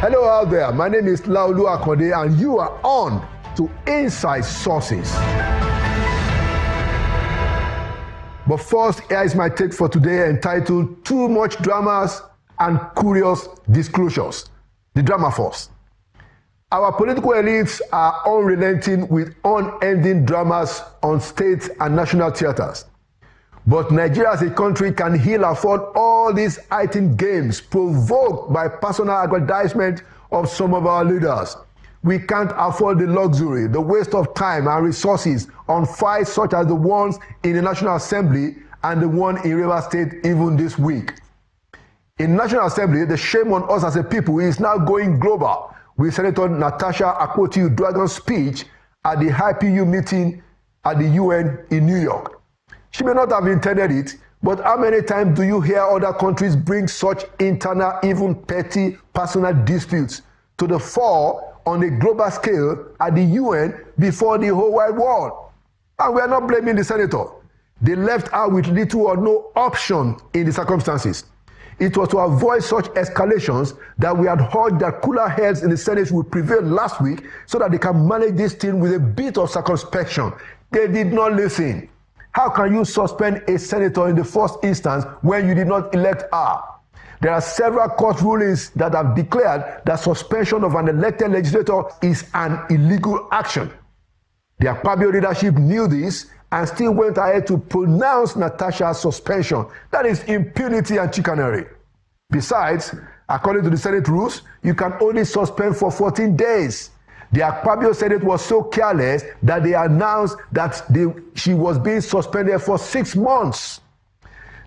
Hello out there, my name is Laolu Akode and you are on to Inside Sources. But first, here is my take for today entitled Too Much Dramas and Curious Disclosures. The drama first. Our political elites are unrelenting with unending dramas on state and national theaters. But Nigeria as a country can ill afford all these heightened games provoked by personal aggrandizement of some of our leaders. We can't afford the luxury, the waste of time and resources on fights such as the ones in the National Assembly and the one in Rivers State even this week. In the National Assembly, the shame on us as a people is now going global with Senator Natasha Akpoti-Uduaghan's speech at the IPU meeting at the UN in New York. She may not have intended it, but how many times do you hear other countries bring such internal, even petty, personal disputes to the fore on a global scale at the UN before the whole wide world? And we are not blaming the senator. They left her with little or no option in the circumstances. It was to avoid such escalations that we had heard that cooler heads in the Senate would prevail last week so that they can manage this thing with a bit of circumspection. They did not listen. How can you suspend a senator in the first instance when you did not elect her? There are several court rulings that have declared that suspension of an elected legislator is an illegal action. The Akpabio leadership knew this and still went ahead to pronounce Natasha's suspension. That is impunity and chicanery. Besides, according to the Senate rules, you can only suspend for 14 days. The Akpabio Senate was so careless that they announced that she was being suspended for 6 months.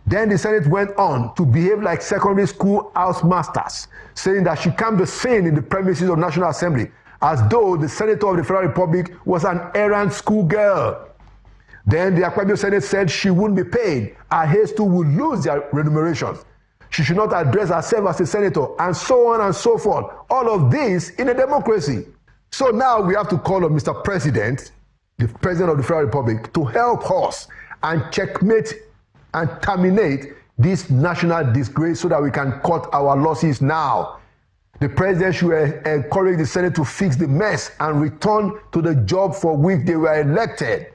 Then the Senate went on to behave like secondary school housemasters, saying that she can't be seen in the premises of National Assembly, as though the Senator of the Federal Republic was an errant schoolgirl. Then the Akpabio Senate said she wouldn't be paid. Her heirs too would lose their remunerations. She should not address herself as a senator, and so on and so forth. All of this in a democracy. So now we have to call on Mr. President, the President of the Federal Republic, to help us and checkmate and terminate this national disgrace so that we can cut our losses now. The President should encourage the Senate to fix the mess and return to the job for which they were elected.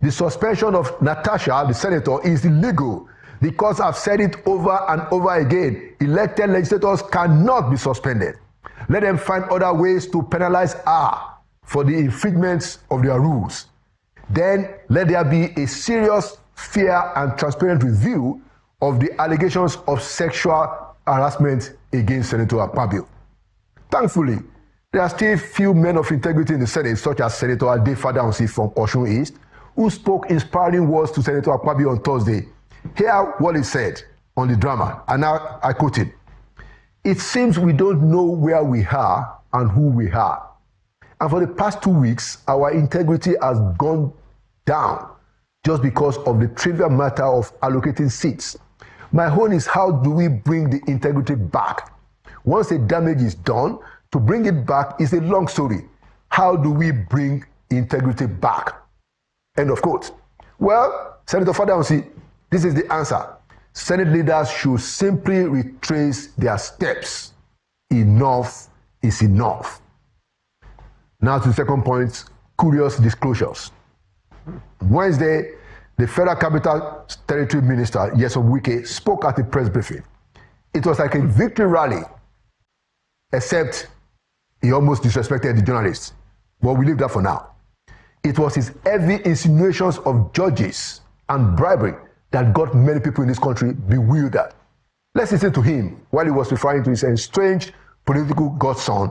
The suspension of Natasha, the senator, is illegal because I've said it over and over again. Elected legislators cannot be suspended. Let them find other ways to penalize her for the infringements of their rules. Then let there be a serious, fair, and transparent review of the allegations of sexual harassment against Senator Akpabio. Thankfully, there are still few men of integrity in the Senate, such as Senator Ade Fadamsi from Osun East, who spoke inspiring words to Senator Akpabio on Thursday. Hear what he said on the drama, and now I quote him. It seems we don't know where we are and who we are. And for the past 2 weeks, our integrity has gone down just because of the trivial matter of allocating seats. My own is, how do we bring the integrity back? Once the damage is done, to bring it back is a long story. How do we bring integrity back? End of quote. Well, Senator Fadamsi, this is the answer. Senate leaders should simply retrace their steps. Enough is enough. Now to the second point, curious disclosures. Wednesday, the Federal Capital Territory Minister, Nyesom Wike, spoke at a press briefing. It was like a victory rally, except he almost disrespected the journalists. But we leave that for now. It was his heavy insinuations of judges and bribery that got many people in this country bewildered. Let's listen to him while he was referring to his estranged political godson,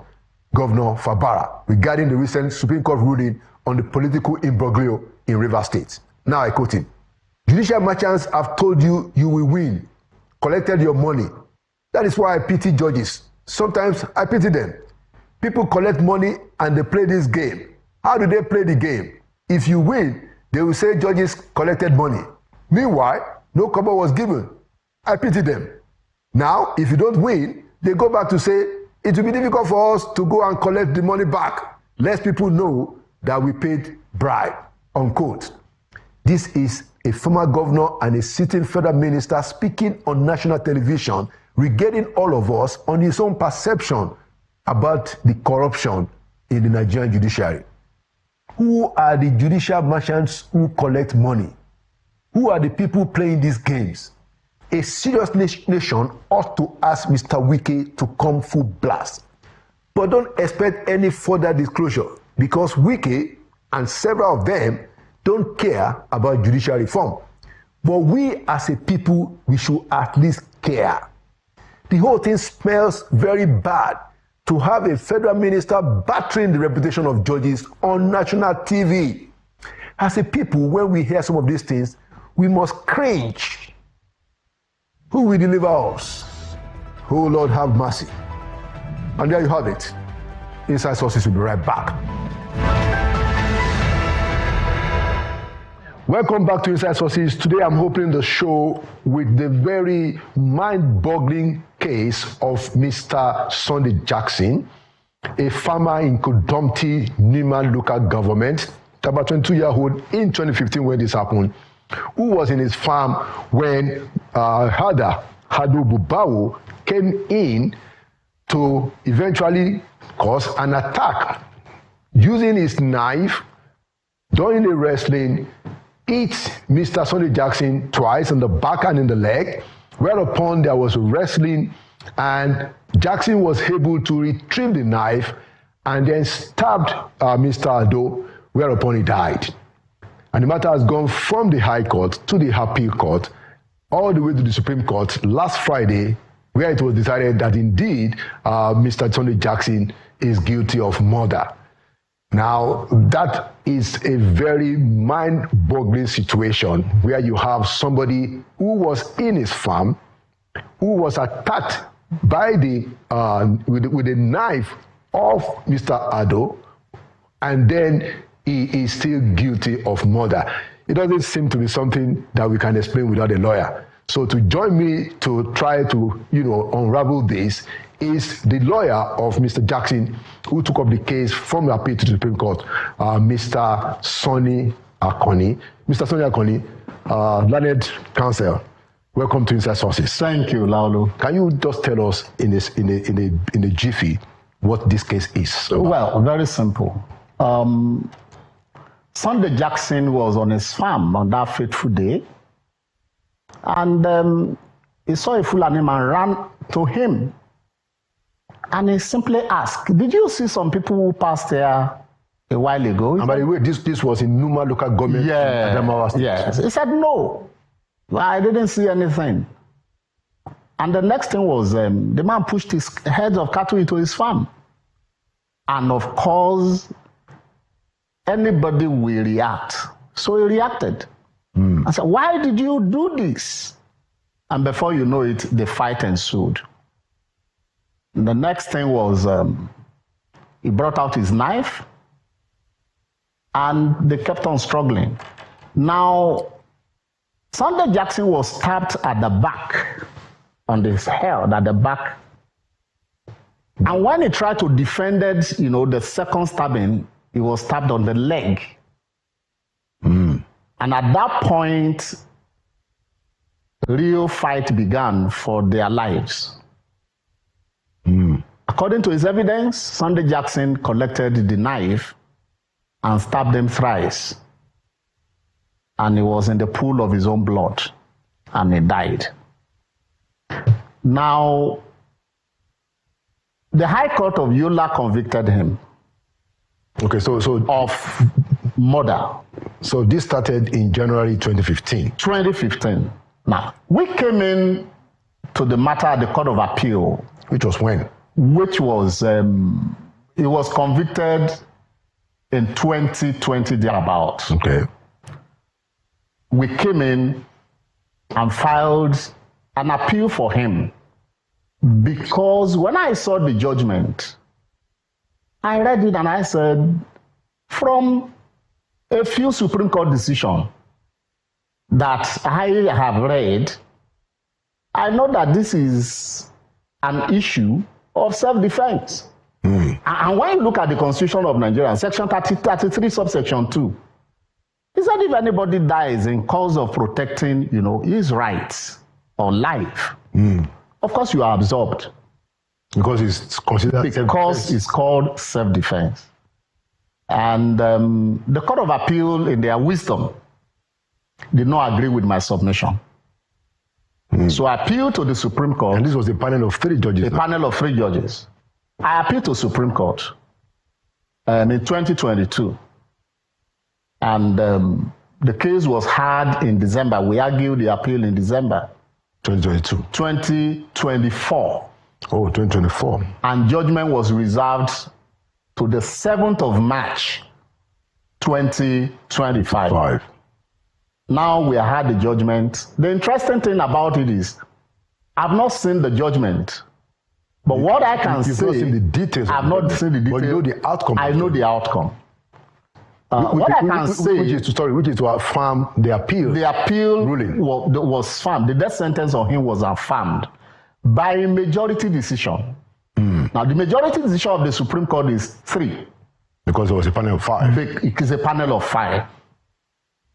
Governor Fabara, regarding the recent Supreme Court ruling on the political imbroglio in Rivers State. Now I quote him. Judicial merchants have told you you will win, collected your money. That is why I pity judges. Sometimes I pity them. People collect money and they play this game. How do they play the game? If you win, they will say judges collected money. Meanwhile, no cover was given. I pity them. Now, if you don't win, they go back to say, it will be difficult for us to go and collect the money back. Let people know that we paid bribe, unquote. This is a former governor and a sitting federal minister speaking on national television, regarding all of us on his own perception about the corruption in the Nigerian judiciary. Who are the judicial merchants who collect money? Who are the people playing these games? A serious nation ought to ask Mr. Wike to come full blast. But don't expect any further disclosure, because Wike and several of them don't care about judicial reform. But we as a people, we should at least care. The whole thing smells very bad to have a federal minister battering the reputation of judges on national TV. As a people, when we hear some of these things, we must cringe. Who will deliver us? Oh Lord, have mercy. And there you have it. Inside Sources will be right back. Welcome back to Inside Sources. Today I'm opening the show with the very mind-boggling case of Mr. Sunday Jackson, a farmer in Kodomti, Nima local government, about 22-year-old in 2015 when this happened, who was in his farm when Hado Bubawo came in to eventually cause an attack using his knife during the wrestling, hit Mr. Sunday Jackson twice on the back and in the leg, whereupon there was wrestling and Jackson was able to retrieve the knife and then stabbed Mr. Hado, whereupon he died. And the matter has gone from the High Court to the Appeal Court, all the way to the Supreme Court last Friday, where it was decided that indeed Mr. Sunday Jackson is guilty of murder. Now, that is a very mind-boggling situation where you have somebody who was in his farm, who was attacked by with a knife of Mr. Hado, and then he is still guilty of murder. It doesn't seem to be something that we can explain without a lawyer. So to join me to try to, unravel this is the lawyer of Mr. Jackson, who took up the case from the appeal to the Supreme Court, Mr. Sonny Akoni. Mr. Sonny Akoni, learned counsel, welcome to Inside Sources. Thank you, Laulu. Can you just tell us in a jiffy what this case is about? Well, very simple. Sunday Jackson was on his farm on that fateful day, and he saw a Fulani man ran to him, and he simply asked, "Did you see some people who passed there a while ago?" And by the way, this was in Numa local government. Yes. He said, "No, I didn't see anything." And the next thing was the man pushed his heads of cattle into his farm, and of course, anybody will react. So he reacted. I said, "Why did you do this?" And before you know it, the fight ensued. And the next thing was he brought out his knife and they kept on struggling. Now, Sunday Jackson was stabbed at the back, on his head, at the back. And when he tried to defend it, the second stabbing, he was stabbed on the leg. And at that point, real fight began for their lives. According to his evidence, Sunday Jackson collected the knife and stabbed him thrice. And he was in the pool of his own blood, and he died. Now, the High Court of Yola convicted him. Okay, so of murder. So this started in January 2015. 2015. Now, we came in to the matter at the Court of Appeal. Which was when? Which was, he was convicted in 2020 thereabout. Okay. We came in and filed an appeal for him because when I saw the judgment, I read it and I said, from a few Supreme Court decisions that I have read, I know that this is an issue of self-defense. And when you look at the Constitution of Nigeria, Section 33, subsection 2, it said if anybody dies in cause of protecting, his rights or life, of course you are absolved. Because it's considered because it's called self-defense. And the Court of Appeal, in their wisdom, did not agree with my submission. So I appealed to the Supreme Court. And this was a panel of 3 judges. A panel of 3 judges. I appealed to Supreme Court in 2022. And the case was heard in December. We argued the appeal in December. 2022. 2024. Oh, 2024. And judgment was reserved to the 7th of March, 2025. Now we have had the judgment. The interesting thing about it is, I've not seen the judgment. But what I can say, not seen the details. I've not seen the details. But you know the outcome. I know the outcome. What I can say, which is to affirm the appeal. The appeal ruling was affirmed. The death sentence on him was affirmed by a majority decision. Now, the majority decision of the Supreme Court is 3. Because it was a panel of 5. It is a panel of 5.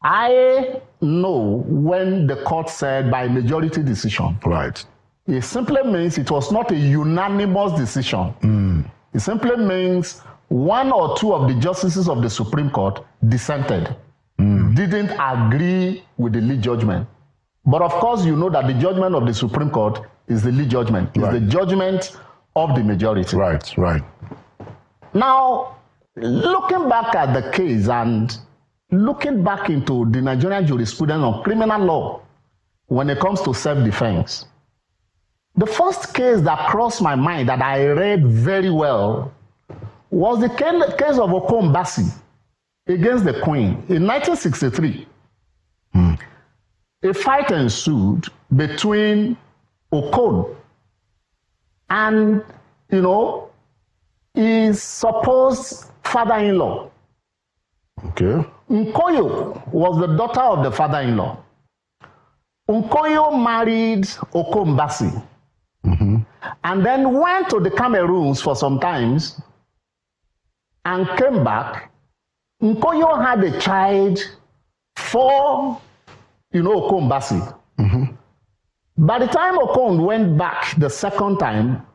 I know when the court said by majority decision. Right. It simply means it was not a unanimous decision. It simply means 1 or 2 of the justices of the Supreme Court dissented, didn't agree with the lead judgment. But of course, you know that the judgment of the Supreme Court is the lead judgment. It's the judgment of the majority. Right. Now, looking back at the case and looking back into the Nigerian jurisprudence on criminal law when it comes to self-defense, the first case that crossed my mind that I read very well was the case of Okombasi against the Queen in 1963. A fight ensued between Okon and, his supposed father-in-law. Okay. Nkoyo was the daughter of the father-in-law. Nkoyo married Okombasi and then went to the Cameroons for some times and came back. Nkoyo had a child for, Okombasi. By the time Okon went back the second time,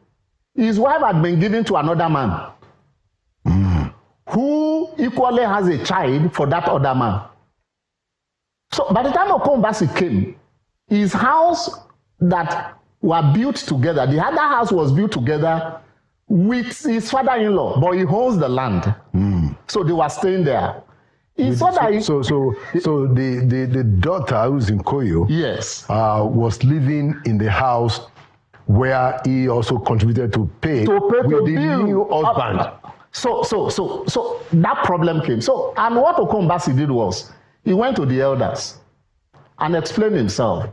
his wife had been given to another man who equally has a child for that other man. So by the time Okombasi came, his house that were built together, the other house was built together with his father-in-law, but he owns the land. So they were staying there. So the daughter who's in Koyo, yes, was living in the house where he also contributed to pay with the new husband. So that problem came. So, and what Okombasi did was, he went to the elders and explained himself.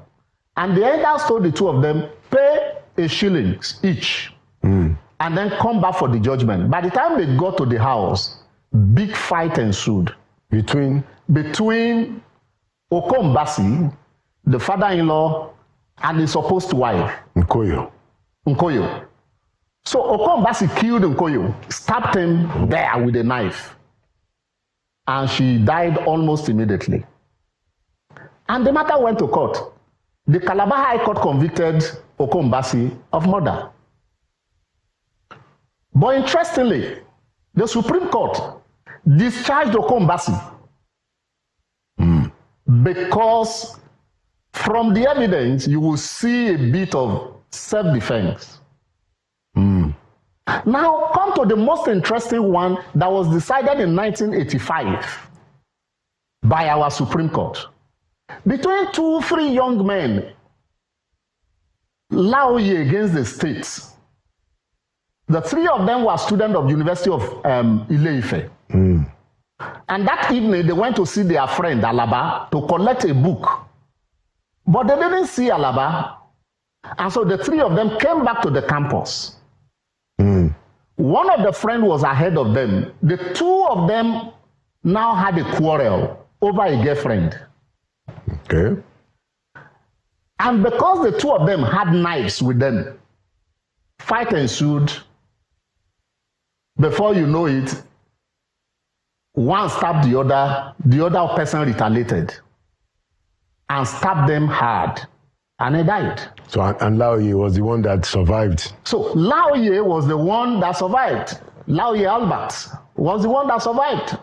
And the elders told the 2 of them, pay a shilling each, and then come back for the judgment. By the time they got to the house, big fight ensued. Between Okombasi, the father-in-law, and his supposed wife. Nkoyo. So Okombasi killed Nkoyo, stabbed him there with a knife. And she died almost immediately. And the matter went to court. The Calabar High Court convicted Okombasi of murder. But interestingly, the Supreme Court discharged Okombasi because from the evidence you will see a bit of self-defense. Now come to the most interesting one that was decided in 1985 by our Supreme Court. Between 3 young men, Laoye against the states. The 3 of them were students of the University of Ile-Ife. And that evening, they went to see their friend, Alaba, to collect a book. But they didn't see Alaba. And so the 3 of them came back to the campus. One of the friends was ahead of them. The 2 of them now had a quarrel over a girlfriend. Okay. And because the 2 of them had knives with them, fight ensued. Before you know it, one stabbed the other person retaliated and stabbed them hard. and he died. So, and Laoye was the one that survived. So Laoye was the one that survived. Laoye Albert was the one that survived.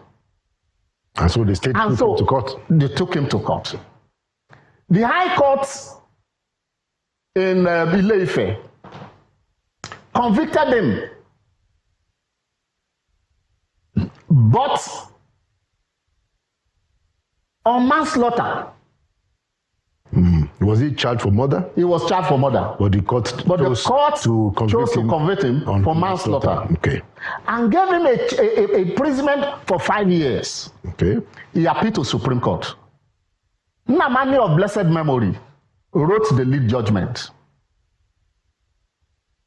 And so the state took him to court. They took him to court. The High Court in Ile-Ife convicted him, but on manslaughter. Was he charged for murder? He was charged for murder. But the court chose to convict him for manslaughter. Okay. And gave him a imprisonment for 5 years. Okay. He appealed to Supreme Court. Nnamani of blessed memory wrote the lead judgment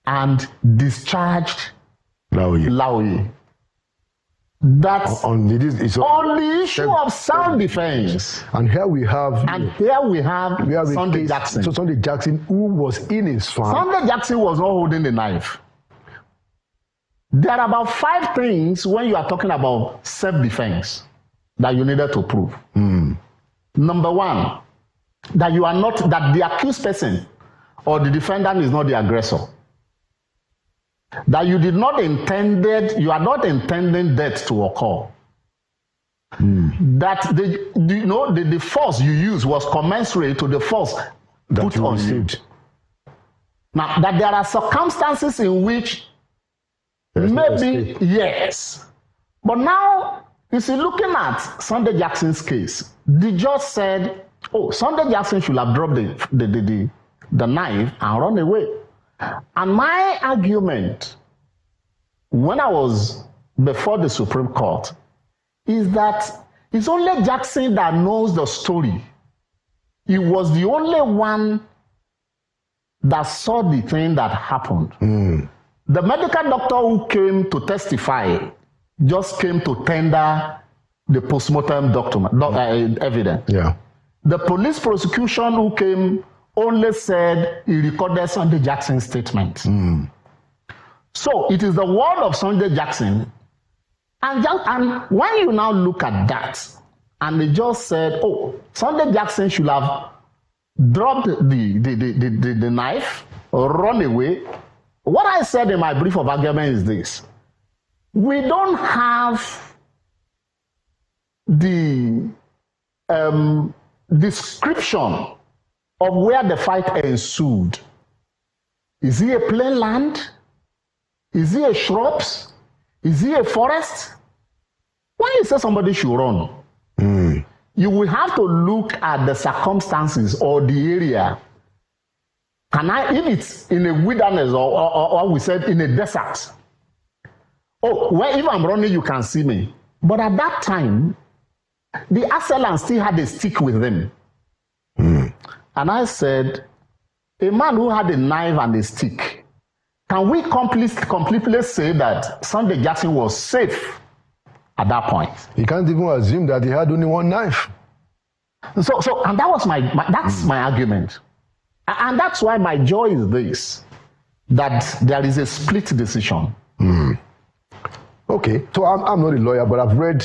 and discharged Laoye. That's on the issue of sound defense. And here we have Sunday Jackson. So Sunday Jackson, who was in his farm. Sunday Jackson was not holding the knife. There are about 5 things when you are talking about self-defense that you needed to prove. Number 1, that the accused person or the defendant is not the aggressor. That you are not intending death to occur. That the force you used was commensurate to the force that put on you. Now, that there are circumstances in which maybe, yes. But now, you see, looking at Sunday Jackson's case, the judge said, Sunday Jackson should have dropped the knife and run away. And my argument, when I was before the Supreme Court, is that it's only Jackson that knows the story. He was the only one that saw the thing that happened. The medical doctor who came to testify just came to tender the postmortem evidence. Yeah. The police prosecution who came only said he recorded Sunday Jackson's statement. So it is the word of Sunday Jackson. And when you now look at that, and they just said, Sunday Jackson should have dropped the knife or run away. What I said in my brief of argument is this. We don't have the description of where the fight ensued. Is it a plain land? Is it a shrubs? Is it a forest? When you say somebody should run, you will have to look at the circumstances or the area. If it's in a wilderness or we said in a desert, if I'm running, you can see me. But at that time, the assailant still had a stick with them. And I said, a man who had a knife and a stick, can we completely say that Sunday Jackson was safe at that point? You can't even assume that he had only one knife. So and that was my argument. And that's why my joy is this, that there is a split decision. Okay, so I'm not a lawyer, but I've read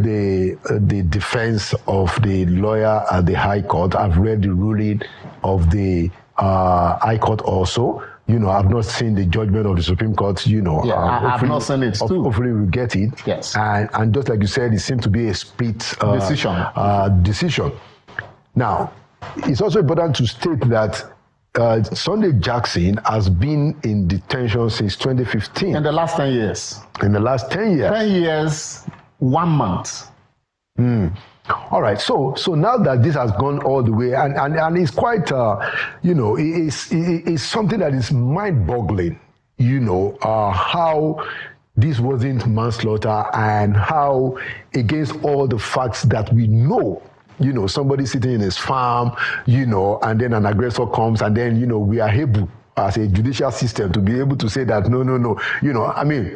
the defense of the lawyer at the High Court. I've read the ruling of the High Court also. I've not seen the judgment of the Supreme Court. I've not seen it too. Hopefully we'll get it. Yes. And just like you said, it seems to be a split decision. Now, it's also important to state that Sunday Jackson has been in detention since 2015. In the last 10 years. In the last 10 years. 10 years, 1 month. All right. So now that this has gone all the way, and it's quite, it's something that is mind-boggling, how this wasn't manslaughter and how, against all the facts that we know, somebody sitting in his farm, and then an aggressor comes, and then, we are able, as a judicial system, to be able to say that, no,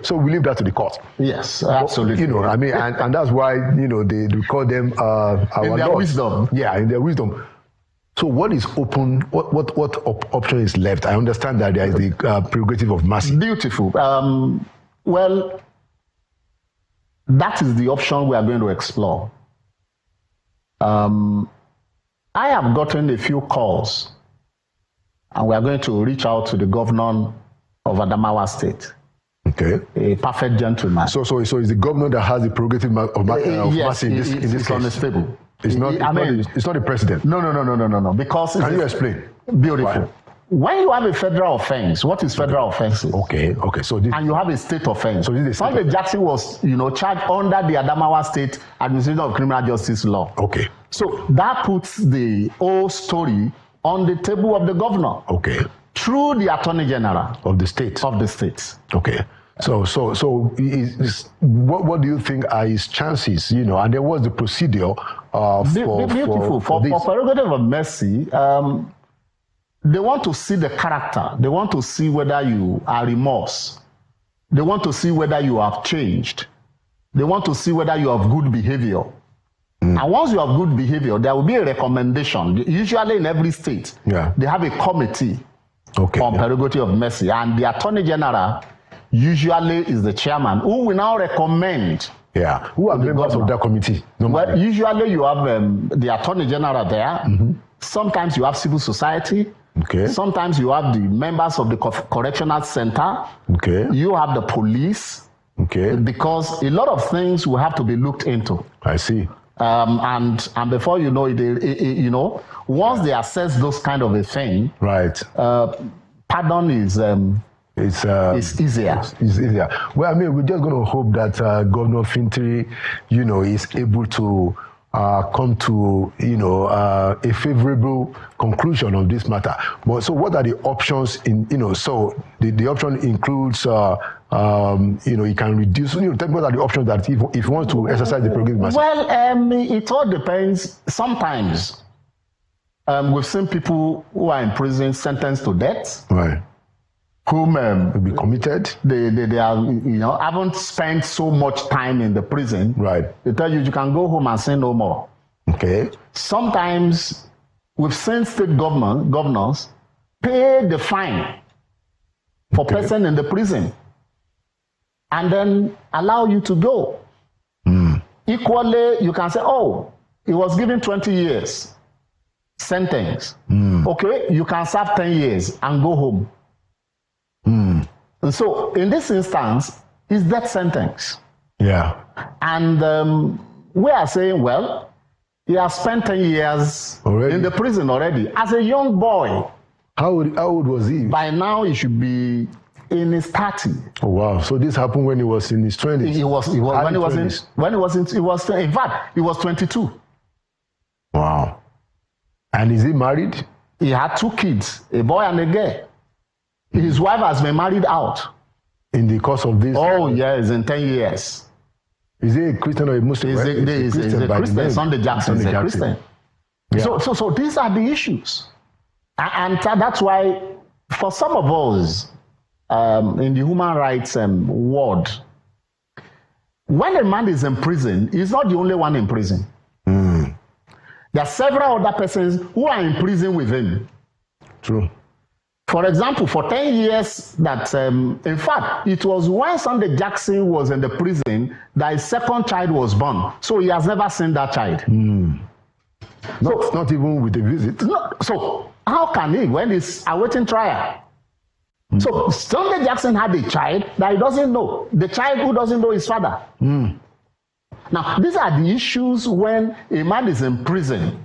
so we leave that to the court. Yes, absolutely. And that's why, they call them our in their wisdom. Yeah, in their wisdom. So what is open, what option is left? I understand that there is the prerogative of mercy. Beautiful. Well, that is the option we are going to explore. I have gotten a few calls, and we are going to reach out to the governor of Adamawa State. Okay. A perfect gentleman. So it's the governor that has the prerogative of mercy in this case. On the table. It's not the president. No. Because can you explain? Beautiful. Why? When you have a federal offense, what is federal offense? Okay. So this, and you have a state offense. So this Sunday Jackson was, charged under the Adamawa State Administration of Criminal Justice Law. Okay. So that puts the whole story on the table of the governor. Okay. Through the Attorney General of the state. Okay. So what do you think are his chances? And there was the procedure for prerogative of mercy. They want to see the character. They want to see whether you are remorse. They want to see whether you have changed. They want to see whether you have good behavior. And once you have good behavior, there will be a recommendation. Usually in every state, they have a committee on prerogative of mercy. And the Attorney General usually is the chairman who will now recommend. Yeah. Who are members of that committee? Well, usually you have the Attorney General there. Sometimes you have civil society. Okay. Sometimes you have the members of the correctional center. Okay. You have the police. Okay. Because a lot of things will have to be looked into. I see. And before you know it, once they assess those kind of a thing, right? Pardon is it's easier. It's easier. Well, I mean, we're just going to hope that Governor Fintiri, is able to come to a favorable conclusion of this matter. But so what are the options so the option includes he can reduce, tell me what are the options that if he wants to exercise the prerogative mercy? Well, it all depends. Sometimes we've seen people who are in prison sentenced to death. Right. Whom will be committed. They are haven't spent so much time in the prison. Right. They tell you can go home and sin no more. Okay. Sometimes we've seen state governors pay the fine for person in the prison and then allow you to go. Equally, you can say, he was given 20 years sentence. Okay, you can serve 10 years and go home. And so, in this instance, it's death sentence. Yeah. And we are saying, well, he has spent 10 years in the prison already. As a young boy. How old was he? By now, he should be in his 30s. Oh, wow. So this happened when he was in his 20s? In fact, he was 22. Wow. And is he married? He had 2 kids, a boy and a girl. His wife has been married out. In the course of this? Oh, yes, in 10 years. Is he a Christian or a Muslim? He's a Christian. Sunday Jackson is a Christian. Yeah. So these are the issues. And that's why, for some of us, in the human rights world, when a man is in prison, he's not the only one in prison. There are several other persons who are in prison with him. True. For example, for 10 years that, in fact, it was when Sunday Jackson was in the prison that his second child was born. So he has never seen that child. Not even with a visit. No, so how can he when he's awaiting trial? So Sunday Jackson had a child that he doesn't know. The child who doesn't know his father. Now, these are the issues when a man is in prison.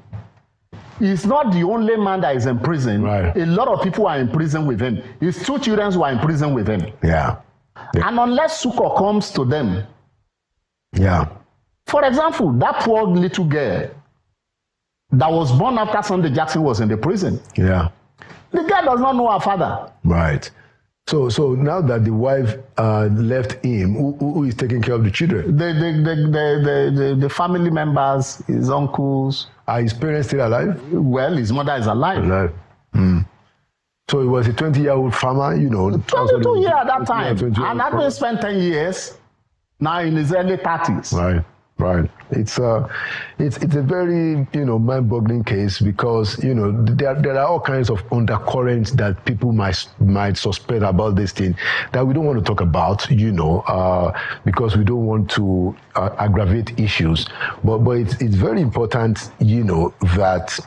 He's not the only man that is in prison. Right. A lot of people are in prison with him. His 2 children who are in prison with him. Yeah. And unless succor comes to them. Yeah. For example, that poor little girl that was born after Sunday Jackson was in the prison. Yeah. The girl does not know her father. Right. So now that the wife left him, who is taking care of the children? The family members, his uncles. Are his parents still alive? Well, his mother is alive. So he was a 20-year-old farmer, 22 years at that time. And having spent 10 years, now in his early 30s. Right. It's a very, mind-boggling case because, there are all kinds of undercurrents that people might suspect about this thing that we don't want to talk about, because we don't want to aggravate issues. But it's very important, that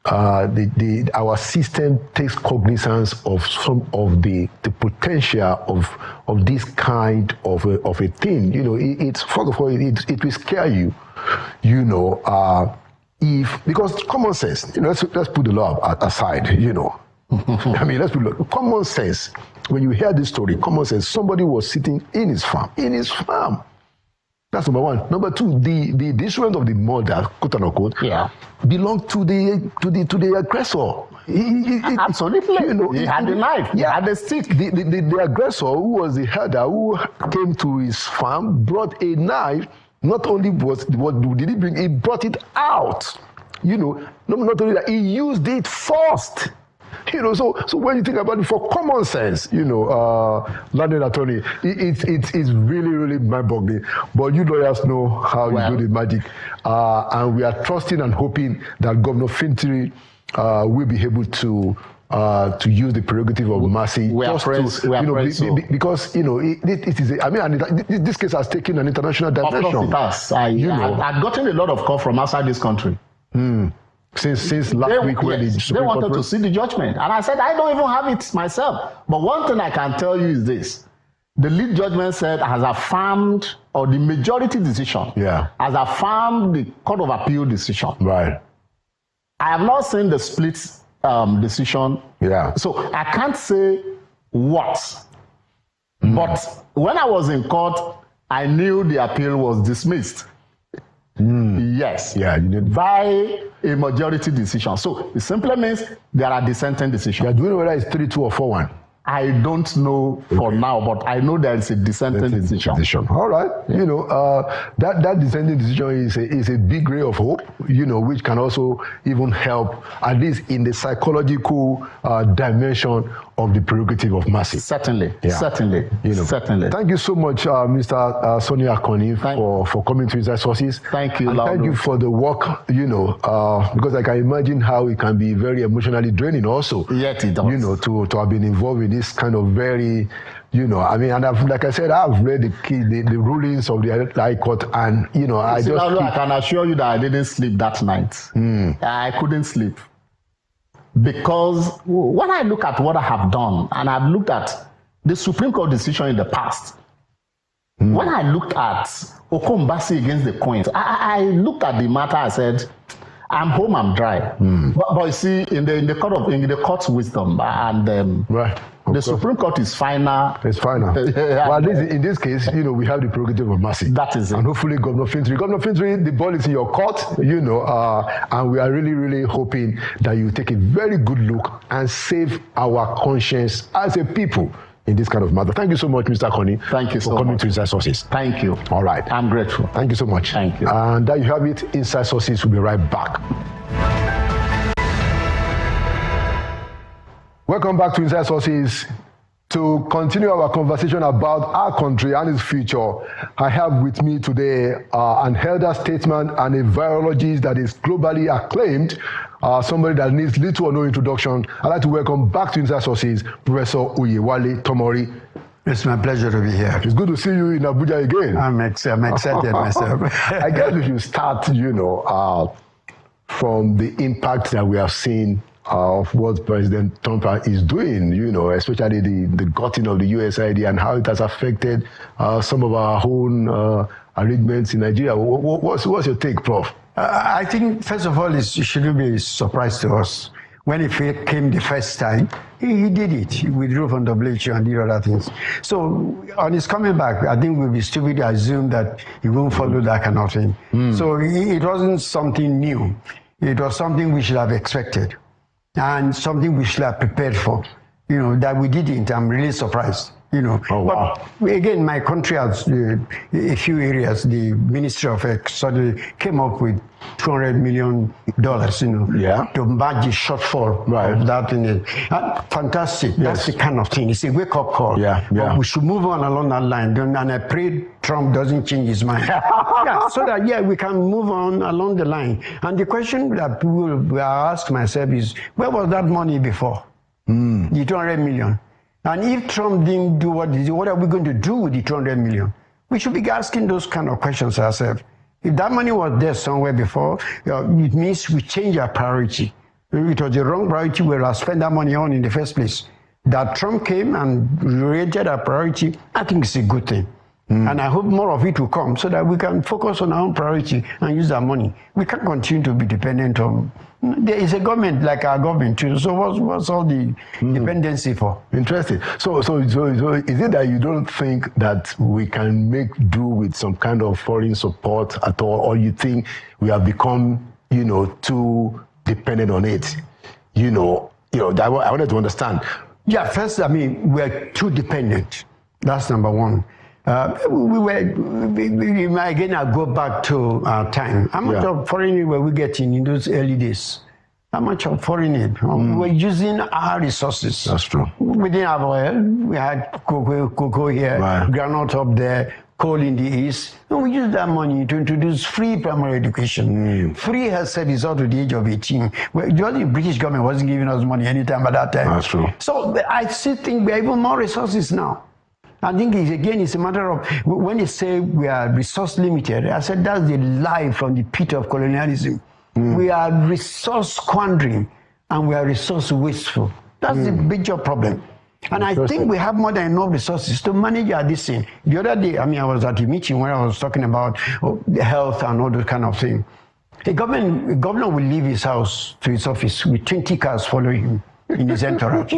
our system takes cognizance of some of the potential of this kind of a thing. It's first of all, it will scare you. Because common sense. Let's put the law aside. I mean, let's put common sense. When you hear this story, common sense. Somebody was sitting in his farm. That's number one. Number two, the instrument of the murder, quote unquote, belonged to the aggressor. Absolutely. He had the knife. He had the stick. The aggressor, who was the herder, who came to his farm, brought a knife. Not only what did he bring, he brought it out. Not only that, he used it first. So when you think about it, for common sense, landed attorney, it's really, really mind-boggling. But you lawyers know how you do the magic, and we are trusting and hoping that Governor Fintiri will be able to use the prerogative of mercy. Because it is. This case has taken an international dimension. Of course it has. I've gotten a lot of calls from outside this country. Since last week when they wanted to see the judgment, and I said I don't even have it myself. But one thing I can tell you is this: the lead judgment said has affirmed, or the majority decision has affirmed the Court of Appeal decision. Right. I have not seen the split decision. Yeah. So I can't say what. But when I was in court, I knew the appeal was dismissed. Yes. Yeah. By a majority decision. So it simply means there are dissenting decisions. Yeah, do you know whether it's 3-2 or 4-1? I don't know for now, but I know there is a dissenting decision. All right. That dissenting decision is a big ray of hope, which can also even help, at least in the psychological dimension of the prerogative of mercy. Certainly. Certainly. Thank you so much, Mr. Sonny Akoni, for coming to Inside Sources. Thank you. And thank you for the work, because I can imagine how it can be very emotionally draining also. Yes, it does. To have been involved in this kind of very, and like I said, I've read the rulings of the High Court, and, I can assure you that I didn't sleep that night. I couldn't sleep. Because when I look at what I have done, and I've looked at the Supreme Court decision in the past, when I looked at Okombasi against the Queens, I looked at the matter, I said, I'm home, I'm dry. But you see, in the court's wisdom, and the Supreme Court is final. It's final. But at least in this case, we have the prerogative of mercy. That is it. And hopefully, Governor Fintiri, the ball is in your court, and we are really, really hoping that you take a very good look and save our conscience as a people in this kind of matter. Thank you so much, Mr. Akoni. Thank you so much. For coming to Inside Sources. Thank you. All right. I'm grateful. Thank you so much. Thank you. And there you have it. Inside Sources will be right back. Welcome back to Inside Sources. To continue our conversation about our country and its future, I have with me today an elder statesman and a virologist that is globally acclaimed, somebody that needs little or no introduction. I'd like to welcome back to Inside Sources, Professor Oyewale Tomori. It's my pleasure to be here. It's good to see you in Abuja again. I'm excited myself. I guess we should start, from the impact that we have seen of what President Trump is doing, especially the gutting of the USAID and how it has affected some of our own arrangements in Nigeria. What's your take, Prof? I think, first of all, it shouldn't be a surprise to us. When it came the first time, he did it. He withdrew from WHO and did other things. So on his coming back, I think we'll be stupid to assume that he won't follow that kind of thing. So it wasn't something new. It was something we should have expected and something we should have prepared for. That we didn't. I'm really surprised. Oh, wow. But again, my country has a few areas. The Ministry of Health suddenly came up with $200 million, to match the shortfall of that thing. Fantastic. Yes. That's the kind of thing. It's a wake-up call. But we should move on along that line. And I pray Trump doesn't change his mind. So that, we can move on along the line. And the question that people will ask myself is, where was that money before? The 200 million. And if Trump didn't do what are we going to do with the 200 million? We should be asking those kind of questions ourselves. If that money was there somewhere before, it means we change our priority. It was the wrong priority we were spending that money on in the first place. That Trump came and rated our priority, I think it's a good thing. And I hope more of it will come so that we can focus on our own priority and use our money. We can't continue to be dependent on... There is a government like our government too. So what's all the dependency for? Interesting. So is it that you don't think that we can make do with some kind of foreign support at all, or you think we have become, too dependent on it? I wanted to understand. Yeah, first, we're too dependent. That's number one. Again, I'll go back to our time. How much of foreign aid were we getting in those early days? How much of foreign aid? We were using our resources. That's true. We didn't have oil. We had cocoa here, granite up there, coal in the east. And we used that money to introduce free primary education, free health service up to the age of 18. The British government wasn't giving us money anytime at that time. That's true. So I still think we have even more resources now. I think, it's a matter of, when they say we are resource limited, I said that's the lie from the pit of colonialism. We are resource squandering and we are resource wasteful. That's the major problem. And I think we have more than enough resources to manage this thing. The other day, I was at a meeting where I was talking about health and all those kind of things. A governor will leave his house to his office with 20 cars following him in his entourage.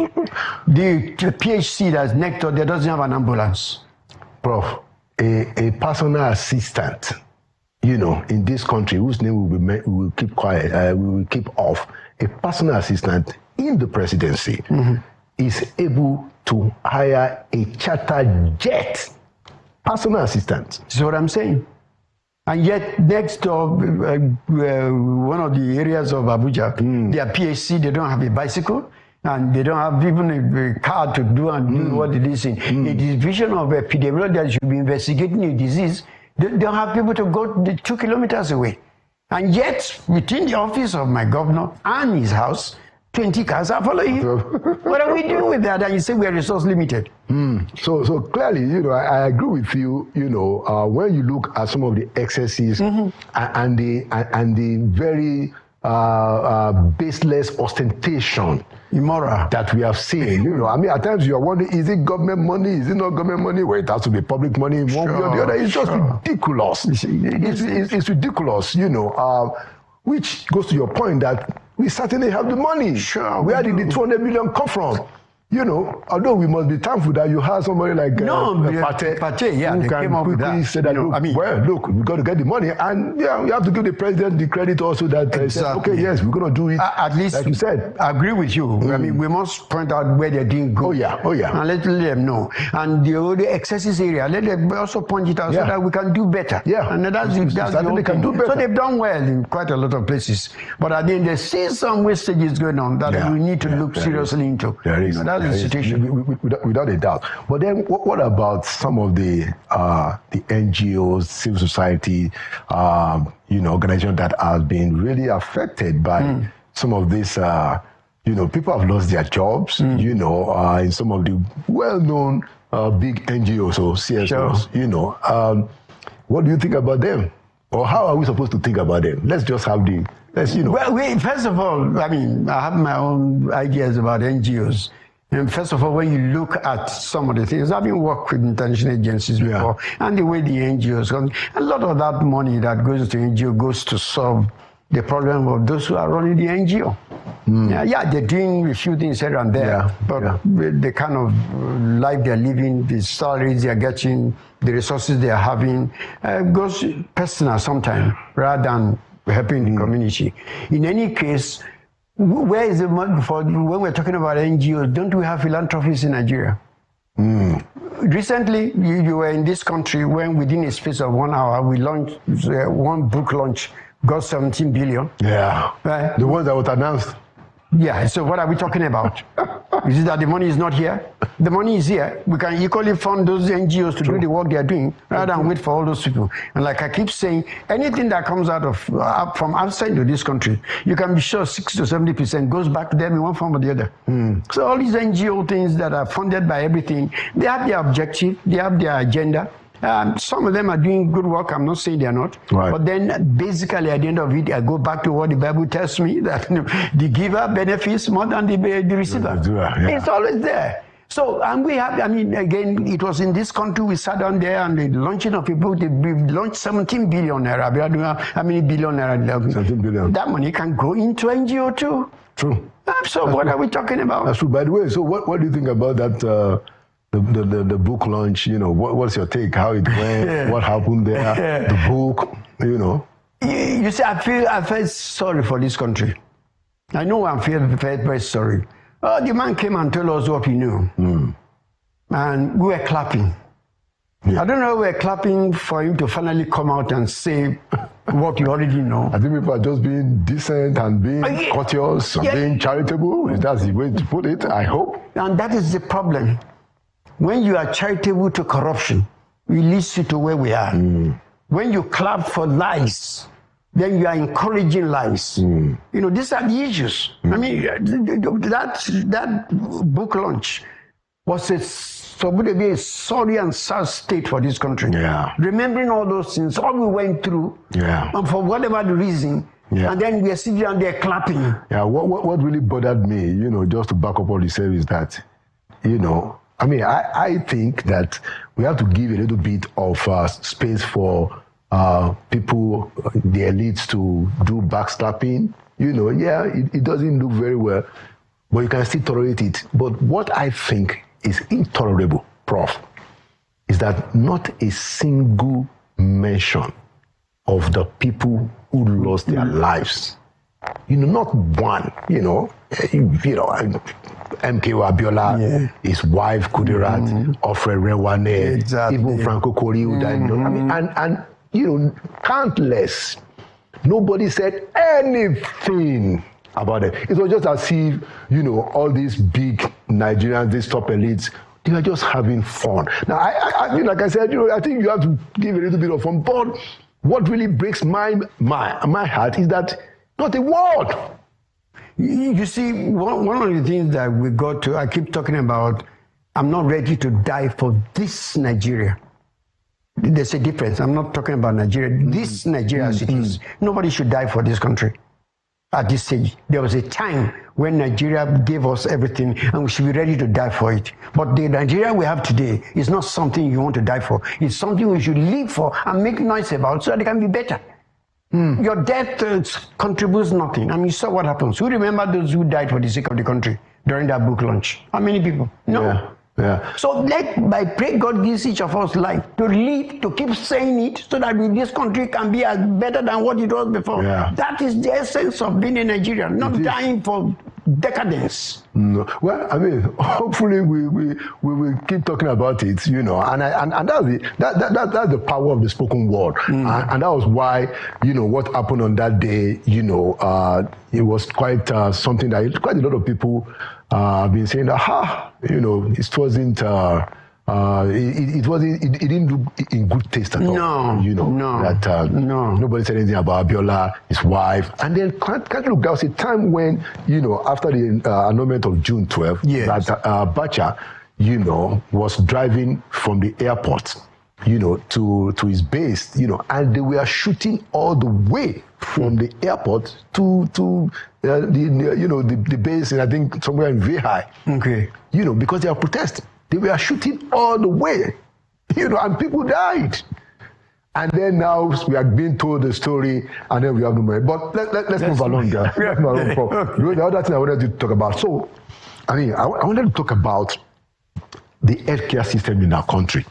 The PhD that's next door there doesn't have an ambulance. Prof, a personal assistant, in this country, whose name we will keep quiet, we will keep off, a personal assistant in the presidency is able to hire a charter jet. Personal assistant. That's what I'm saying. And yet, next door, one of the areas of Abuja, their PhD, they don't have a bicycle. And they don't have even a car to do what it is in. A division of epidemiology that should be investigating a disease, they don't have people to go 2 kilometers away. And yet, within the office of my governor and his house, 20 cars are following him. What are we doing with that? And you say we are resource limited. So clearly, I agree with you. When you look at some of the excesses and the very baseless ostentation, immoral, that we have seen. At times you are wondering, is it government money? Is it not government money? Well, it has to be public money in one way or the other. It's just ridiculous. It's ridiculous, which goes to your point that we certainly have the money. Where did the 200 million come from? Although we must be thankful that you have somebody like Pate, who can quickly say that, look, we got to get the money, and we have to give the president the credit also that okay, yes, we're going to do it. At least, like you said, I agree with you. We must point out where they didn't go. Oh yeah, and let them know. And the excesses area, let them also point it out so that we can do better. Yeah, and that's the whole can do better. So they've done well in quite a lot of places, but I think there's still some wastages going on that we need to look seriously into. There is. That's the situation. Without a doubt. But then, what about some of the NGOs, civil society, organizations that have been really affected by some of this? People have lost their jobs. In some of the well-known big NGOs or CSOs. What do you think about them? Or how are we supposed to think about them? Let's just have Well, first of all, I have my own ideas about NGOs. And first of all, when you look at some of the things, I've been working with international agencies before, and the way the NGOs come, a lot of that money that goes to NGO goes to solve the problem of those who are running the NGO. They're doing a few things here and there, but the kind of life they're living, the salaries they're getting, the resources they're having, goes personal sometimes rather than helping the community. In any case, where is the money for when we're talking about NGOs? Don't we have philanthropists in Nigeria? Recently, you were in this country when within a space of 1 hour, we launched one book launch, got 17 billion. Yeah. Right? The one that was announced. Yeah, so what are we talking about? Is it that the money is not here? The money is here. We can equally fund those NGOs to do the work they are doing rather than wait for all those people. And like I keep saying, anything that comes out of from outside of this country, you can be sure 60 to 70% goes back to them in one form or the other. So all these NGO things that are funded by everything, they have their objective, they have their agenda, Some of them are doing good work. I'm not saying they're not. Right. But then basically at the end of it, I go back to what the Bible tells me, that the giver benefits more than the receiver. Yeah. It's always there. So, and we have, I mean, again, it was in this country, we sat down there and the launching of people, we launched 17 billion naira. We don't know how many billion naira. 17 billion. That money can go into NGO too. True. So what are we talking about? That's true. By the way, so what do you think about that, the book launch? You know, what's your take? How it went? What happened there? The book, you know. You see, I felt sorry for this country. I know I feel very sorry. Oh, the man came and told us what he knew. And we were clapping. Yeah. I don't know, we were clapping for him to finally come out and say what you already know. I think people are just being decent and being courteous and being charitable. That's the way to put it, I hope. And that is the problem. When you are charitable to corruption, it leads you to where we are. When you clap for lies, then you are encouraging lies. You know, these are the issues. I mean, that book launch was supposed to be a sorry and sad state for this country. Yeah. Remembering all those things, all we went through, and for whatever the reason, and then we are sitting down there clapping. Yeah, what really bothered me, you know, just to back up what you said, is that, you know, I mean, I think that we have to give a little bit of space for people, the elites, to do backslapping. You know, it doesn't look very well, but you can still tolerate it. But what I think is intolerable, Prof, is that not a single mention of the people who lost their lives. You know, not one, you know, MK Abiola, his wife Kudirat, Alfred Rewane, even Franco Kori, who died. I mean, and you know, countless. Nobody said anything about it. It was just as if, you know, all these big Nigerians, these top elites, they were just having fun. Now, I mean, like I said, you know, I think you have to give a little bit of fun. But what really breaks my heart is that not a word. You see, one of the things that we got to, I keep talking about, I'm not ready to die for this Nigeria. There's a difference. I'm not talking about Nigeria. This Nigeria as it is, nobody should die for this country at this stage. There was a time when Nigeria gave us everything and we should be ready to die for it. But the Nigeria we have today is not something you want to die for. It's something we should live for and make noise about so that it can be better. Your death contributes nothing. I mean, you saw what happens. Who remember those who died for the sake of the country during that book launch? How many people? No. Yeah. So I pray God gives each of us life to live, to keep saying it, so that this country can be as better than what it was before. Yeah. That is the essence of being a Nigerian, not dying for decadence. No. Well, I mean, hopefully we will keep talking about it, you know, and that's the power of the spoken word, and that was why, you know, what happened on that day, you know, it was quite something that quite a lot of people have been saying that, you know, it wasn't. It didn't look in good taste at all. No, you know, nobody said anything about Abiola, his wife, and then can't look. There was a time when, you know, after the annulment of June 12th, that Bacha, you know, was driving from the airport, you know, to his base, you know, and they were shooting all the way from the airport to the base, and I think somewhere in Vihai. Okay, you know, because they are protesting. They were shooting all the way, you know, and people died. And then now we are being told the story, and then we have no money. But let's move along, guys. The other thing I wanted to talk about. So, I mean, I wanted to talk about the healthcare system in our country.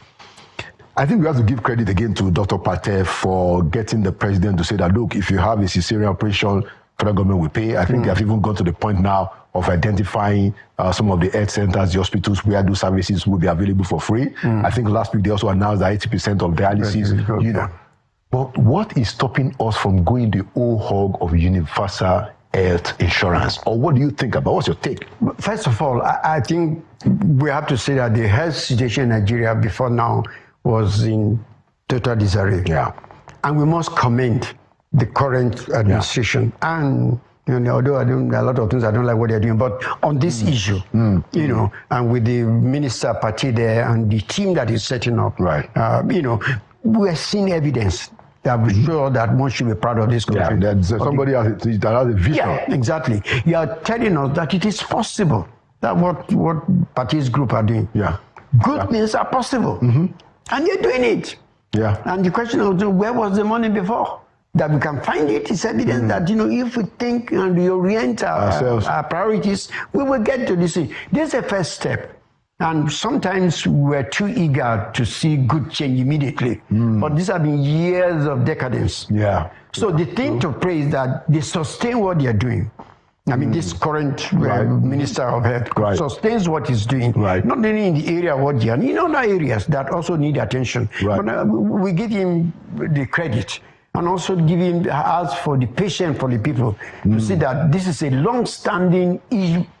I think we have to give credit again to Dr. Patel for getting the president to say that, look, if you have a cesarean operation, federal government will pay. I think they have even gone to the point now of identifying some of the health centers, the hospitals where those services will be available for free. I think last week they also announced that 80% of dialysis, you know. But what is stopping us from going the whole hog of universal health insurance? Or what do you think about? What's your take? First of all, I think we have to say that the health situation in Nigeria before now was in total disarray. Yeah. And we must commend the current administration and although a lot of things I don't like what they're doing, but on this issue, and with the minister party there and the team that is setting up, right? We're seeing evidence that we sure that one should be proud of this country. Yeah, there's somebody that has a vision. Yeah, exactly. You are telling us that it is possible. That what parties group are doing. Yeah. Good things are possible. And you're doing it. Yeah. And the question is, where was the money before? That we can find it is evidence that, if we think and reorient our priorities, we will get to this thing. This is a first step. And sometimes we're too eager to see good change immediately. But these have been years of decadence. Yeah. So the thing to pray is that they sustain what they're doing. I mean, this current Minister of Health sustains what he's doing, not only in the area of what they are, in other areas that also need attention. But we give him the credit and also give him ask for the patience for the people to see that this is a long-standing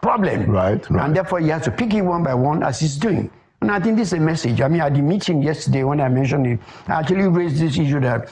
problem. And therefore, he has to pick it one by one as he's doing. And I think this is a message. I mean, at the meeting yesterday when I mentioned it, I actually raised this issue that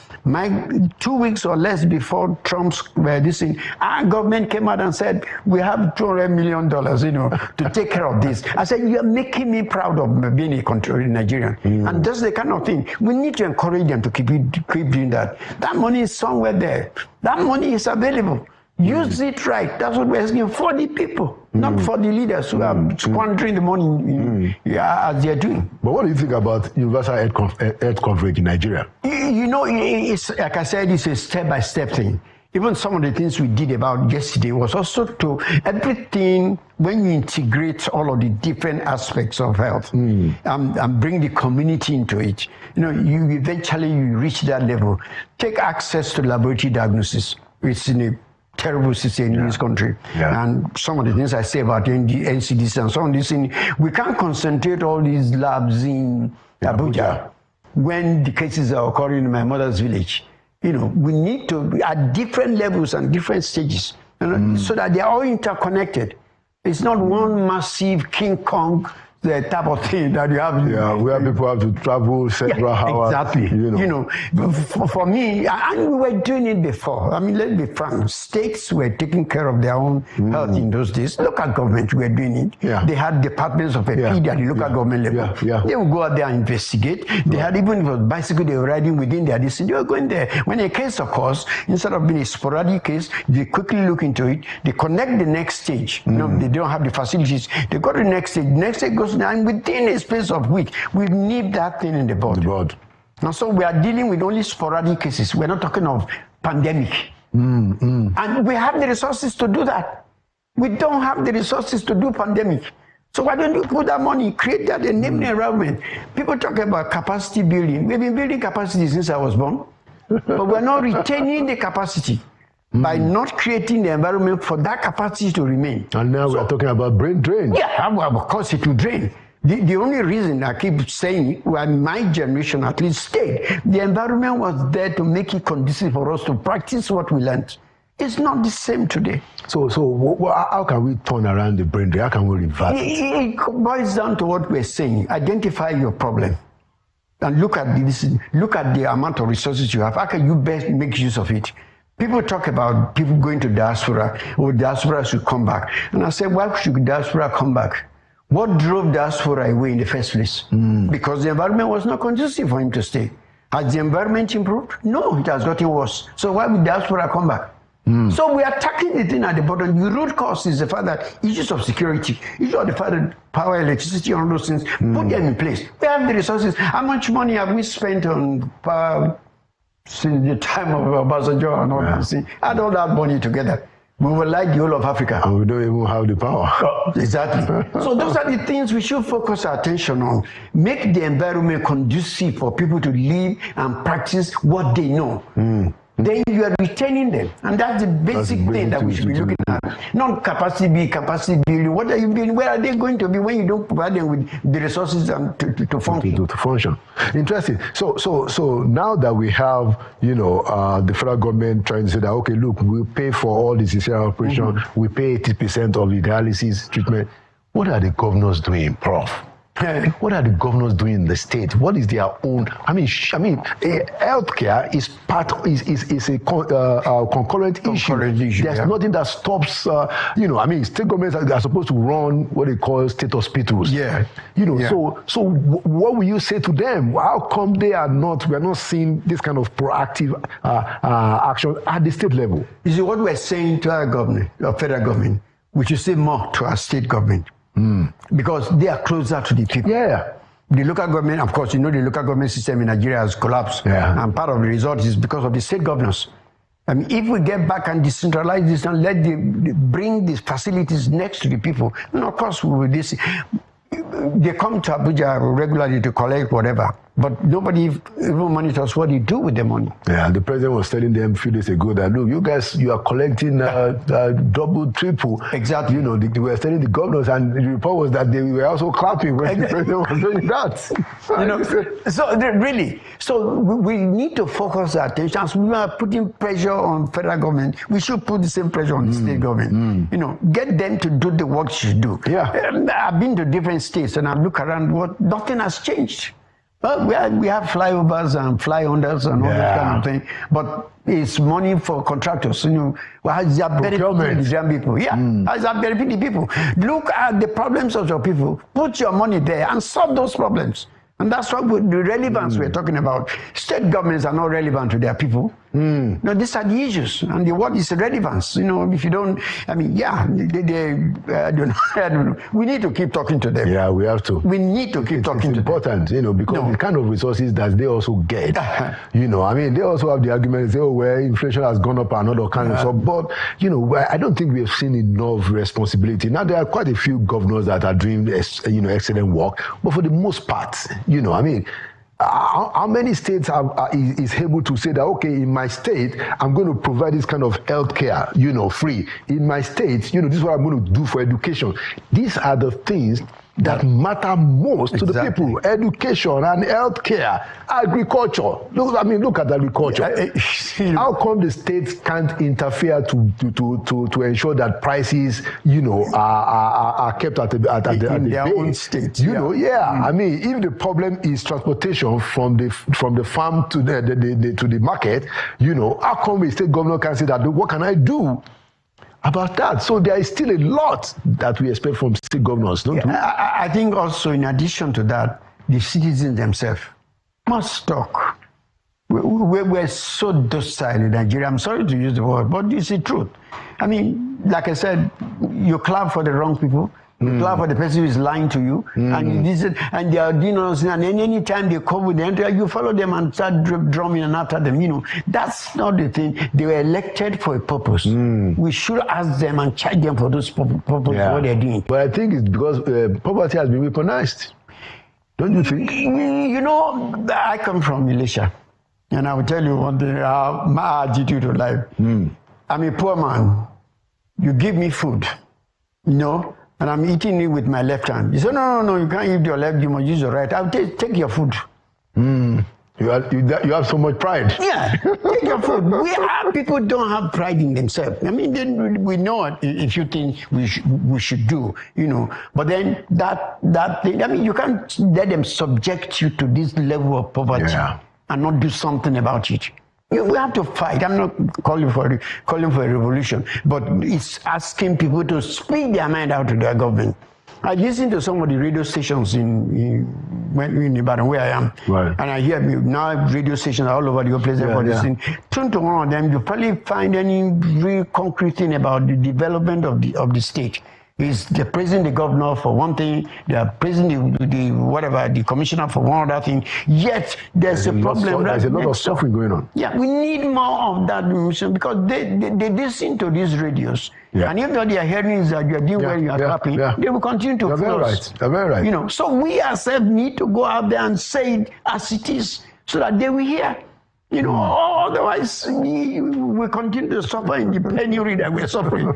2 weeks or less before Trump's this thing, our government came out and said, we have $200 million, to take care of this. I said, you are making me proud of being a country Nigerian. And that's the kind of thing. We need to encourage them to keep doing that. That money is somewhere there. That money is available. Use it right. That's what we're asking for the people, not for the leaders who are squandering the money as they're doing. But what do you think about universal health coverage in Nigeria? It's like I said, it's a step-by-step thing. Even some of the things we did about yesterday was also to everything, when you integrate all of the different aspects of health and bring the community into it, you eventually reach that level. Take access to laboratory diagnosis. It's in a terrible situation in this country. And some of the things I say about the NCDC and some of these things, we can't concentrate all these labs in Abuja when the cases are occurring in my mother's village. We need to, at different levels and different stages, so that they are all interconnected. It's not one massive King Kong the type of thing that you have. Yeah, where people have to travel several hours. Exactly. For me, and we were doing it before. I mean, let's be frank. States were taking care of their own health in those days. Local government were doing it. They had departments of PD at the local government level. They would go out there and investigate. They had, even if it was bicycle they were riding within their distance, they were going there. When a case occurs, instead of being a sporadic case, they quickly look into it. They connect the next stage. They don't have the facilities. They go to the next stage. The next stage goes, and within a space of weeks, we nip that thing in the bud. And so we are dealing with only sporadic cases. We're not talking of pandemic. And we have the resources to do that. We don't have the resources to do pandemic. So why don't you put that money, create that enabling environment? People talk about capacity building. We've been building capacity since I was born, but we're not retaining the capacity by not creating the environment for that capacity to remain. And now we're talking about brain drain. Yeah, well, of course it will drain. The only reason I keep saying, well, my generation at least stayed, the environment was there to make it conducive for us to practice what we learned. It's not the same today. So how can we turn around the brain drain? How can we reverse it? It boils down to what we're saying. Identify your problem. And look at the amount of resources you have. How can you best make use of it? People talk about people going to diaspora, or diaspora should come back. And I said, why should diaspora come back? What drove diaspora away in the first place? Because the environment was not conducive for him to stay. Has the environment improved? No, it has gotten worse. So why would diaspora come back? So we are tackling the thing at the bottom. The root cause is the fact that issues of security, issues of the fact that power, electricity, all those things, put them in place. We have the resources. How much money have we spent on power since the time of Obasanjo and all that thing? Add all that money together, we will like the whole of Africa. And we don't even have the power. Exactly. So those are the things we should focus our attention on. Make the environment conducive for people to live and practice what they know. Then you are retaining them. And that's the basic thing that we should be looking at. Not capacity building. What are you building? Where are they going to be when you don't provide them with the resources to function? To function. Interesting. So now that we have, the federal government trying to say that, okay, look, we pay for all the cesarean operation, we pay 80% of the dialysis treatment. What are the governors doing, Prof? what are the governors doing in the state? What is their own? Healthcare is a concurrent issue. There's nothing that stops. State governments are supposed to run what they call state hospitals. Yeah. So what will you say to them? How come we are not seeing this kind of proactive action at the state level? You see, what we're saying to our government, our federal government, we should say more to our state government. Because they are closer to the people. Yeah. The local government, of course, the local government system in Nigeria has collapsed. Yeah. And part of the result is because of the state governors. If we get back and decentralize this and bring these facilities next to the people, and of course, they come to Abuja regularly to collect whatever, but nobody even monitors what they do with the money. Yeah, the president was telling them a few days ago that, look, you guys, you are collecting double, triple. Exactly. They were telling the governors, and the report was that they were also clapping when the president was doing that. So we need to focus our attention. As we are putting pressure on federal government, we should put the same pressure on the state government. Get them to do the work they should do. Yeah. I've been to different states and I look around, nothing has changed. Well, we have flyovers and fly-unders and all that kind of thing, but it's money for contractors. How is that benefiting the young people? Yeah, how is that benefiting the people? Look at the problems of your people. Put your money there and solve those problems. And that's what the relevance we're talking about. State governments are not relevant to their people. No, these are the issues. And the word is relevance. If you don't, I don't know. We need to keep talking to them. Yeah, we have to. We need to keep talking to them. It's important, because the kind of resources that they also get, they also have the argument, they say, well, inflation has gone up and other kind of stuff. But, I don't think we have seen enough responsibility. Now, there are quite a few governors that are doing, excellent work. But for the most part, how many states is able to say that, okay, in my state, I'm going to provide this kind of health care, free. In my state, this is what I'm going to do for education. These are the things that matter most to the people. Education and healthcare, agriculture. Look at agriculture. How come the states can't interfere to ensure that prices, are kept at their own states? If the problem is transportation from the farm to the market, how come a state governor can say that? What can I do about that? So there is still a lot that we expect from state governors, don't we? I think also, in addition to that, the citizens themselves must talk. We're so docile in Nigeria. I'm sorry to use the word, but it's the truth. Like I said, you clap for the wrong people. You clap for the person who is lying to you, and they are doing all things. And any time they come with the entry, you follow them and start drumming and after them. That's not the thing. They were elected for a purpose. We should ask them and charge them for those purposes, what they're doing. But I think it's because poverty has been weaponized. Don't you think? I come from Malaysia, and I will tell you one thing: my attitude to life. I'm a poor man. You give me food, and I'm eating it with my left hand. You say, no, you can't use your left, you must use your right. I'll take your food. You have so much pride. Yeah, take your food. People don't have pride in themselves. We know a few things we should do, But then that thing, you can't let them subject you to this level of poverty and not do something about it. We have to fight. I'm not calling for a revolution, but it's asking people to speak their mind out to their government. I listen to some of the radio stations in Ibadan, where I am, and I hear now radio stations all over the place for this thing. Turn to one of them, you probably find any real concrete thing about the development of the state. Is the president, the governor for one thing, the president, the commissioner for one other thing. Yet there's a problem. There's a lot of suffering going on. Yeah, we need more of that because they listen to these radios. Yeah. And if what they are hearing is that you are doing well, you are happy, they will continue to follow us. You're very right. So we ourselves need to go out there and say it as it is so that they will hear. Otherwise we continue to suffer in the penury that we're suffering.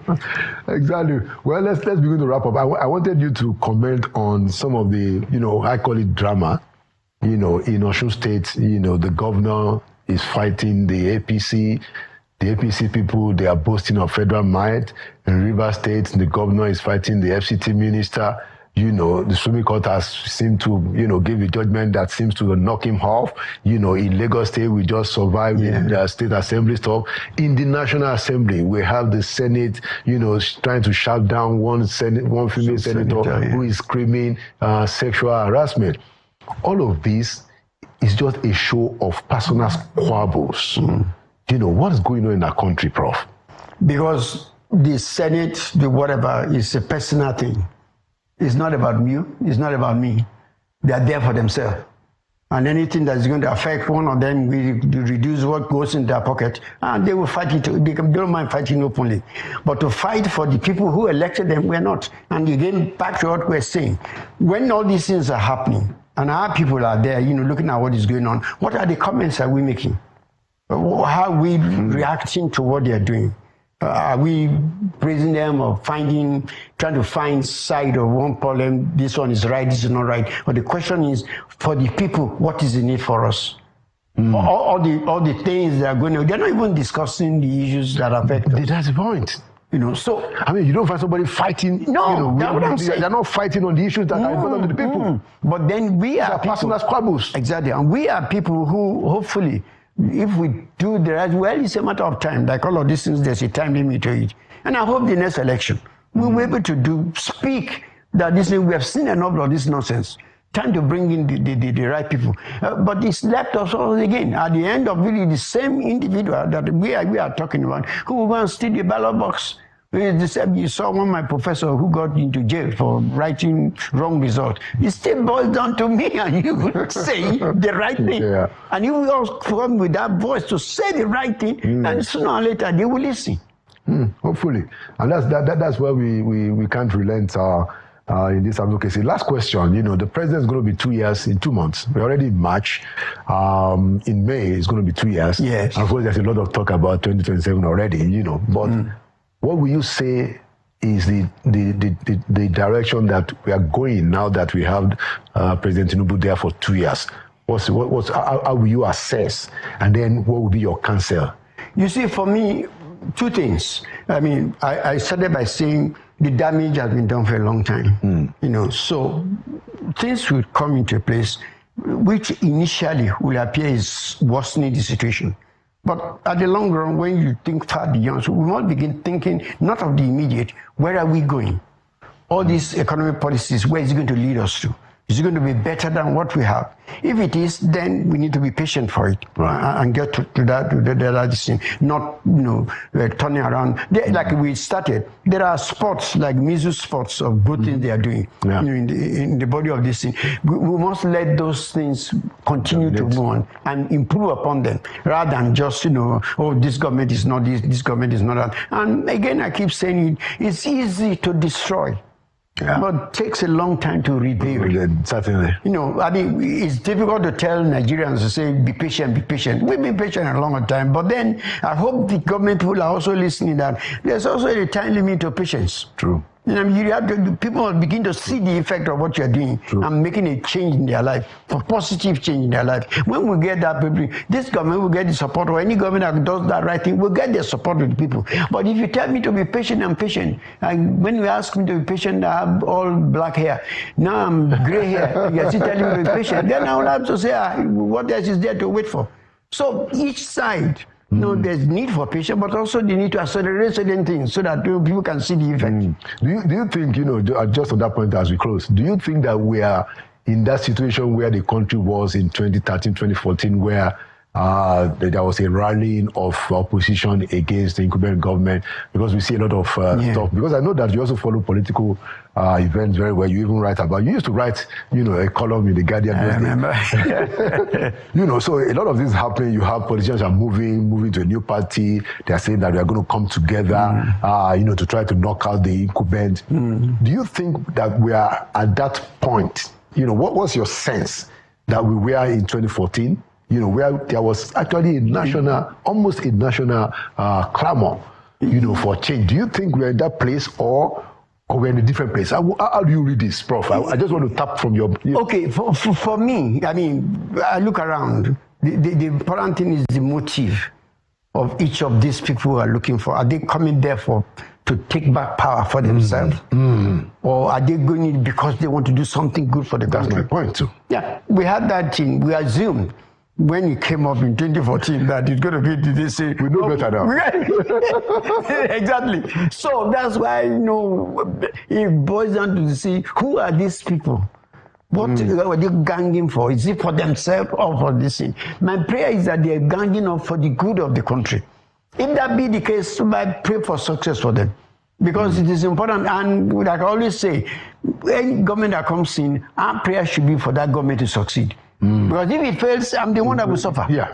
Exactly. Well, let's begin to wrap up. I wanted you to comment on some of the, I call it drama. In Osun State, the governor is fighting the APC. The APC people, they are boasting of federal might. In Rivers State, the governor is fighting the FCT minister. the Supreme Court has seemed to, give a judgment that seems to knock him off. In Lagos State, we just survived the State Assembly stuff. In the National Assembly, we have the Senate, trying to shut down one female senator who is screaming sexual harassment. All of this is just a show of personal squabbles. What is going on in our country, Prof? Because the Senate, the whatever, is a personal thing. It's not about you. It's not about me. They are there for themselves. And anything that is going to affect one of them, we reduce what goes in their pocket, and they will fight it. They don't mind fighting openly. But to fight for the people who elected them, we're not. And again, back to what we're saying. When all these things are happening, and our people are there, looking at what is going on, what are the comments are we making? How are we reacting to what they're doing? Are we praising them or trying to find side of one problem? This one is right, this is not right. But the question is, for the people, what is in it for us? All the things that are going on, they're not even discussing the issues that affect us. That's the point. So I mean, you don't find somebody fighting. No, that's what I'm saying. They're not fighting on the issues that are important to the people. But then we are personal squabbles. Exactly, and we are people who hopefully, if we do the right, well, it's a matter of time. Like all of these things, there's a time limit to it. And I hope the next election, we'll be able to speak that this thing, we have seen enough of this nonsense. Time to bring in the right people. But it's left us all again. At the end of really the same individual that we are talking about, who will go and steal the ballot box. You saw one of my professor who got into jail for writing wrong result. It still boils down to me and you say the right thing. Yeah. And you will all come with that voice to say the right thing, and sooner or later they will listen. Hopefully. And that's where we can't relent in this advocacy. Last question, the president is going to be 2 years in 2 months. We're already in March. In May, it's going to be 2 years. Yes. And of course, there's a lot of talk about 2027 already, but what will you say is the direction that we are going now that we have President Tinubu there for 2 years? How will you assess? And then what will be your counsel? You see, for me, two things. I mean, I started by saying the damage has been done for a long time. So things will come into place, which initially will appear is worsening the situation. But at the long run, when you think far beyond, so we must begin thinking not of the immediate, where are we going? All these economic policies, where is it going to lead us to? Is it going to be better than what we have? If it is, then we need to be patient for it, right, and get to that thing, not turning around. Like we started, there are sports like measles sports of good things they are doing in the body of this thing. We must let those things continue to go on and improve upon them, rather than just this government is not this government is not that. And again, I keep saying it's easy to destroy. Yeah. But it takes a long time to rebuild. Certainly. I mean, it's difficult to tell Nigerians to say, be patient, be patient. We've been patient a longer time. But then I hope the government people are also listening that there's also a time limit to patience. True. You have to, people will begin to see the effect of what you're doing. True. And making a change in their life, for positive change in their life. When we get that, people, this government will get the support, or any government that does that right thing will get their support of the people. But if you tell me to be patient, I'm patient. And when you ask me to be patient, I have all black hair. Now I'm gray hair. You're still telling me to be patient. Then I will have to say, what else is there to wait for? So each side, there's need for patience, but also they need to accelerate certain things so that people can see the effect. Do you think, just on that point as we close, do you think that we are in that situation where the country was in 2013, 2014, where there was a rallying of opposition against the incumbent government? Because we see a lot of stuff. Because I know that you also follow political events very well. You even write about. You used to write, a column in the Guardian. I remember. So a lot of this is happening. You have politicians are moving to a new party. They are saying that we are going to come together, to try to knock out the incumbent. Do you think that we are at that point? What was your sense that we were in 2014? Where there was actually almost a national clamor, for change. Do you think we're in that place or we're in a different place? How do you read this, Prof? I just want to tap from your... Okay, for me, I mean, I look around. The important thing is the motive of each of these people who are looking for. Are they coming there to to take back power for themselves? Or are they going it because they want to do something good for the country? That's my point too. Yeah, we had that thing. We assumed when it came up in 2014 that it's going to be, they say, We know better now. Exactly. So that's why, it boils down to see who are these people? What are they ganging for? Is it for themselves or for this thing? My prayer is that they're ganging up for the good of the country. If that be the case, I pray for success for them. Because it is important, and like I always say, any government that comes in, our prayer should be for that government to succeed. Because if it fails, I'm the one that will suffer. Yeah.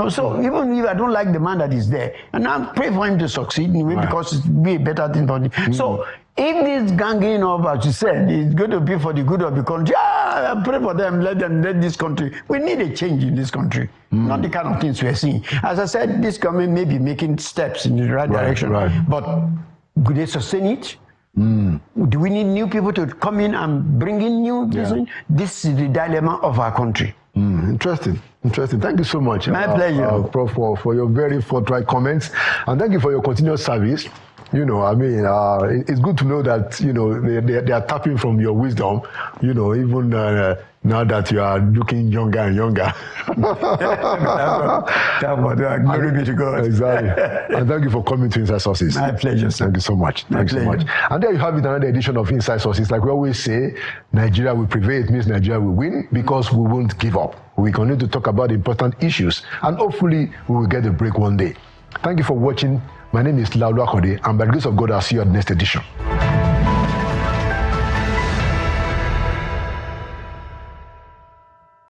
So even if I don't like the man that is there, and I pray for him to succeed anyway, because it will be a better thing for him. So if this ganging up, as you said, is going to be for the good of the country, I pray for them, let this country. We need a change in this country, not the kind of things we're seeing. As I said, this government may be making steps in the right direction, but could they sustain it? Do we need new people to come in and bring in new business? This is the dilemma of our country. Interesting. Thank you so much. My pleasure. Prof, for your very forthright comments. And thank you for your continuous service. It's good to know that, they are tapping from your wisdom, even now that you are looking younger and younger. Glory be to God. Exactly. And thank you for coming to Inside Sources. My pleasure, sir. Thank you so much. Thank you so much. And there you have it, another edition of Inside Sources. Like we always say, Nigeria will prevail. It means Nigeria will win because we won't give up. We continue to talk about important issues and hopefully we will get a break one day. Thank you for watching. My name is Laulu Akode, and by the grace of God, I'll see you at the next edition.